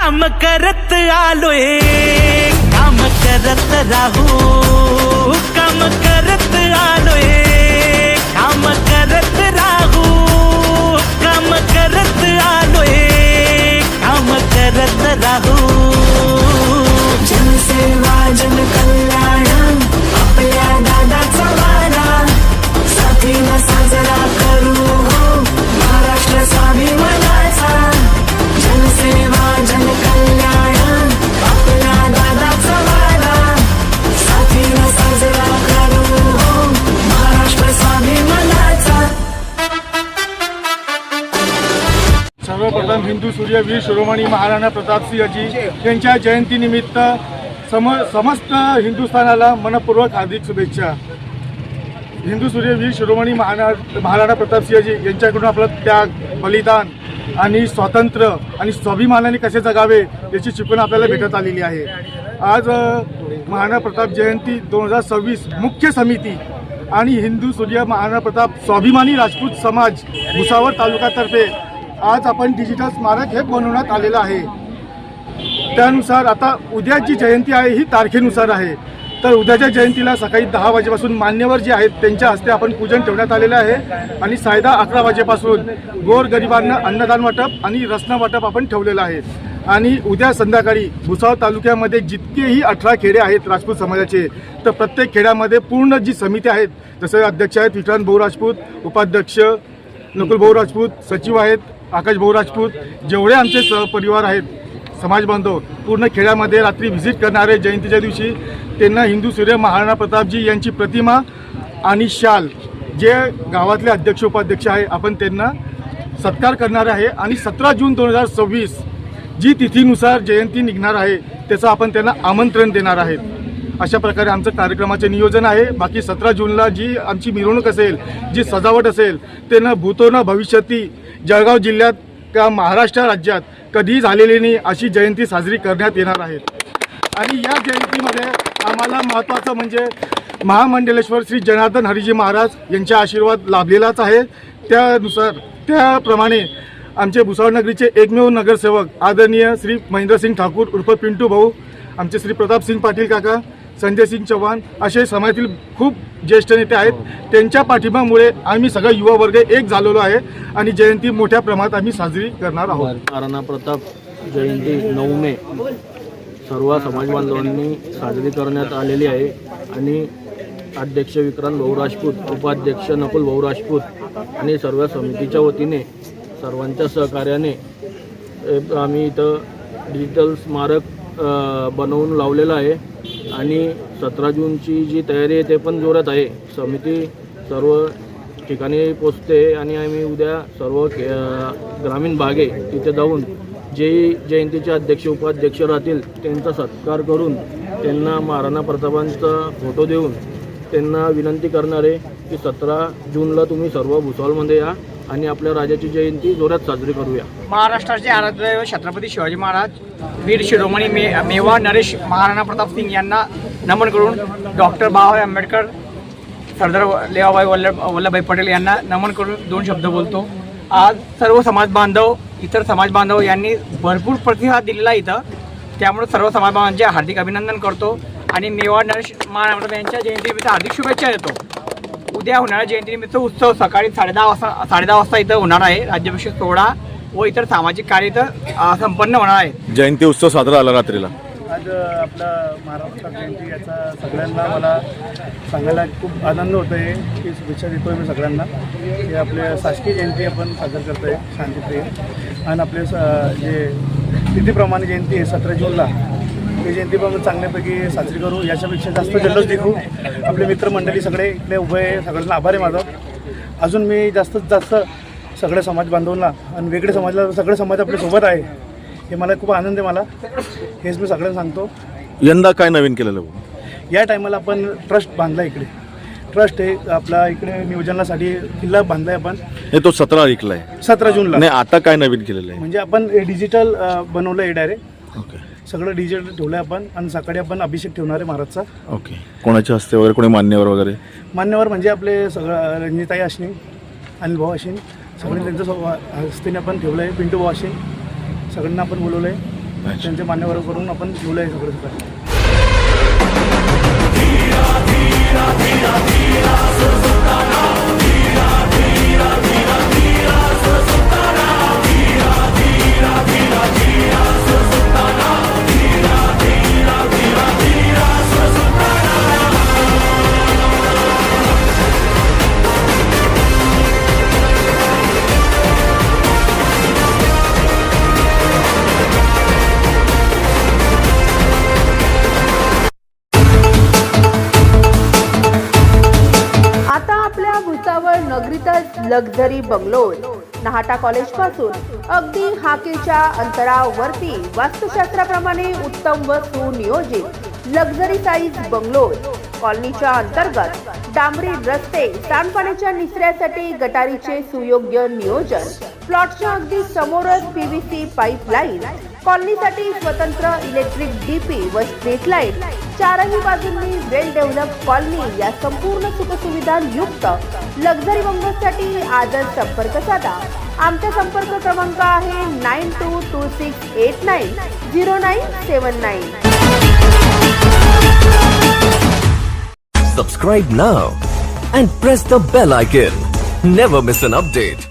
काम करत आलोय, काम करत राहू, काम करत आलोय, काम करत राहू, काम करत आलोय, काम करत राहू. जनसेवा जन कल्याण आपल्या दादाचा वारा, साथीला साजरा करू हो महाराष्ट्र स्वाभिमानाचा. जनसेवा जन कल्याण आपल्या दादाचा वारा, साथीला साजरा करू हो महाराष्ट्र स्वाभिमानाचा. सर्वप्रथम हिंदू सूर्य वीर शिरोमणी महाराणा प्रतापसिंहजी यांच्या जयंतीनिमित्त समस्त हिंदुस्थानाला मनपूर्वक हार्दिक शुभेच्छा. हिंदू सूर्य वीर शिरोमणी महाराणा प्रतापसिंहजी यांच्याकडून आपलं त्याग, बलिदान आणि स्वातंत्र्य आणि स्वाभिमानाने कसे जगावे याची शिकवण आपल्याला भेटत आलेली आहे. आज महाराणा प्रताप जयंती 2026 मुख्य समिती आणि हिंदू सूर्य महाराणा प्रताप स्वाभिमानी राजपूत समाज भुसावळ तालुक्यातर्फे आज आपण डिजिटल स्मारक हे बनवण्यात आलेलं आहे. त्यानुसार आता उद्या जी जयंती आहे ही तारखेनुसार आहे. तर उद्याच्या जयंतीला सकाळी 10 वाजेपासून मान्यवर जे आहेत त्यांच्या हस्ते आपण पूजन ठेवण्यात आलेलं आहे आणि सायदा 11 वाजेपासून गोरगरिबांना अन्नदान वाटप आणि रसना वाटप आपण ठेवलेलं आहे. आणि उद्या संध्याकाळी भुसावळ तालुक्यामध्ये जितकेही 18 खेडे आहेत राजपूत समाजाचे, तर प्रत्येक खेड्यामध्ये पूर्ण जी समिती आहेत, जसं अध्यक्ष आहेत विक्रांत भाऊ राजपूत, उपाध्यक्ष नकुल भाऊ राजपूत, सचिव आहेत आकाश भाऊ राजपूत, जेवढे आमचे सहपरिवार आहेत समाज बांधव पूर्ण खेड्यामध्ये रात्री व्हिजिट करणारे जयंतीच्या दिवशी त्यांना हिंदू सूर्य महाराणा प्रतापजी यांची प्रतिमा आणि शाल, जे गावातले अध्यक्ष उपाध्यक्ष आहे आपण त्यांना सत्कार करणार आहे. आणि 17 जून 2026 जी तिथीनुसार जयंती निघणार आहे त्याचं आपण त्यांना आमंत्रण देणार आहेत. अशा प्रकारे आमचं कार्यक्रमाचे नियोजन आहे. बाकी 17 जूनला जी आमची मिरवणूक असेल, जी सजावट असेल, ते न भूतो न भविष्यती जळगाव जिल्ह्यात किंवा महाराष्ट्र राज्यात कधीही झालेली नाही अशी जयंती साजरी करण्यात येणार आहे. आणि या जयंतीमध्ये आम्हाला महत्त्वाचं म्हणजे महामंडलेश्वर श्री जनार्दन हरीजी महाराज यांचा आशीर्वाद लाभलेलाच आहे. त्याप्रमाणे आमचे भुसावळ नगरीचे एकमेव नगरसेवक आदरणीय श्री महेंद्रसिंग ठाकूर उर्फ पिंटू भाऊ, आमचे श्री प्रतापसिंग पाटील काका, संजय सिंग चव्हाण असे समाजातील खूप ज्येष्ठ नेते आहेत. त्यांच्या पाठिंब्यामुळे आम्ही सगळा युवा वर्ग एक झालेलो आहे आणि जयंती मोठ्या प्रमाणात आम्ही साजरी करणार आहोत. महाराणा प्रताप जयंती 9 मे सर्व समाज बांधवांनी साजरी करण्यात आलेली आहे. आणि अध्यक्ष विक्रांत भाऊ राजपूत, उपाध्यक्ष नकुल भाऊ राजपूत आणि सर्व समितीच्या वतीने सर्वांच्या सहकार्याने आम्ही इथं डिजिटल स्मारक बनवून लावलेलं आहे. आणि 17 जूनची जी तयारी आहे ते पण जोरात आहे. समिती सर्व ठिकाणी पोचते आणि आम्ही उद्या सर्व ग्रामीण भाग आहे तिथे जाऊन जे जयंतीचे अध्यक्ष उपाध्यक्ष राहतील त्यांचा सत्कार करून त्यांना महाराणा प्रतापांचा फोटो देऊन त्यांना विनंती करणार आहे की 17 जूनला तुम्ही सर्व भुसावळमध्ये या आणि आपल्या राजाची जयंती जोरात साजरी करूया. महाराष्ट्राचे आराध्य छत्रपती शिवाजी महाराज वीर शिरोमणी मेवा नरेश महाराणा प्रताप सिंग यांना नमन करून डॉक्टर बाबासाहेब आंबेडकर, सरदार लेवाभाई वल्लभभाई पटेल यांना नमन करून 2 शब्द बोलतो. आज सर्व समाज बांधव, इतर समाज बांधव यांनी भरपूर प्रतिसाद दिलेला इथं, त्यामुळे सर्व समाज बांधवांचे हार्दिक अभिनंदन करतो आणि मेवा नरेश महाराणा प्रताप यांच्या जयंतीनिमित्त हार्दिक शुभेच्छा देतो. उद्या होणाऱ्या जयंतीनिमित्त उत्सव सकाळी 10:30 वाजता इथं होणार आहे. राज्याभिषेक सोहळा व इतर सामाजिक कार्य इथं संपन्न होणार आहे. जयंती उत्सव साजरा झाला रात्रीला. आज आपला महाराष्ट्र जयंती याचा सगळ्यांना मला सांगायला खूप आनंद होतो आहे की शुभेच्छा देतो आहे मी सगळ्यांना की आपले शासकीय जयंती आपण साजर करतो आहे शांतीप्रिय. आणि आपले जे तिथीप्रमाणे जयंती आहे 17 जूनला, ते जयंती पण चांगल्यापैकी साजरी करू. याच्यापेक्षा जास्त जल्लोष देखू. आपले मित्रमंडळी सगळे इकडे उभे आहे, सगळ्यांना आभार आहे माझा. अजून मी जास्तीत जास्त सगळ्या समाज बांधवांना आणि वेगळे समाजाला सगळे समाज आपल्या सोबत आहे हे मला खूप आनंद आहे. मला हेच मी सगळ्यांना सांगतो. यंदा काय नवीन केलेलं? या टायमाला आपण ट्रस्ट बांधला इकडे. ट्रस्ट हे आपला इकडे नियोजनासाठी किल्ला बांधलाय आपण. हे तो 17 तारीखला आहे, 17 जूनला. नाही आता काय नवीन केलेलं आहे? म्हणजे आपण डिजिटल बनवलं आहे डायरेक्ट. ओके, सगळं डिजिटल ठेवलं आहे आपण. आणि सकाळी आपण अभिषेक ठेवणार आहे महाराजचा. ओके, कोणाच्या हस्ते वगैरे, कोणी मान्यवर वगैरे? मान्यवर म्हणजे आपले सगळं रणजिताई अश्विन, अनिल भाऊ अश्विन, सगळे त्यांच्या हस्तीने आपण ठेवलं आहे. पिंटू भाऊ अश्विन, सगळ्यांना आपण बोलवलं आहे. त्यांच्या मान्यवराकडून आपण ठेवलं आहे सगळं. आता आपल्या Bhusawal नगरीतच luxury bungalows Nahata college पासून अगदी हाकेच्या अंतरावरती वास्तुशास्त्राप्रमाणे उत्तम व सुनियोजित लक्झरी साईज बंगलोज कॉलनीच्या अंतर्गत डांबरी रस्ते, सांडपाण्याच्या निचऱ्यासाठी गटारीचे सुयोग्य नियोजन, प्लॉटच्या अगदी समोरच PVC पाईपलाईन, कॉलनीसाठी स्वतंत्र इलेक्ट्रिक DP व स्ट्रीट लाईट, चारही बाजूंनी वेल डेव्हलप कॉलनी या संपूर्ण सुखसुविधा युक्त लक्झरी बंगलोसाठी आजच संपर्क साधा. आमचा संपर्क क्रमांक आहे 9226890979. Subscribe now and press the bell icon. Never miss an update.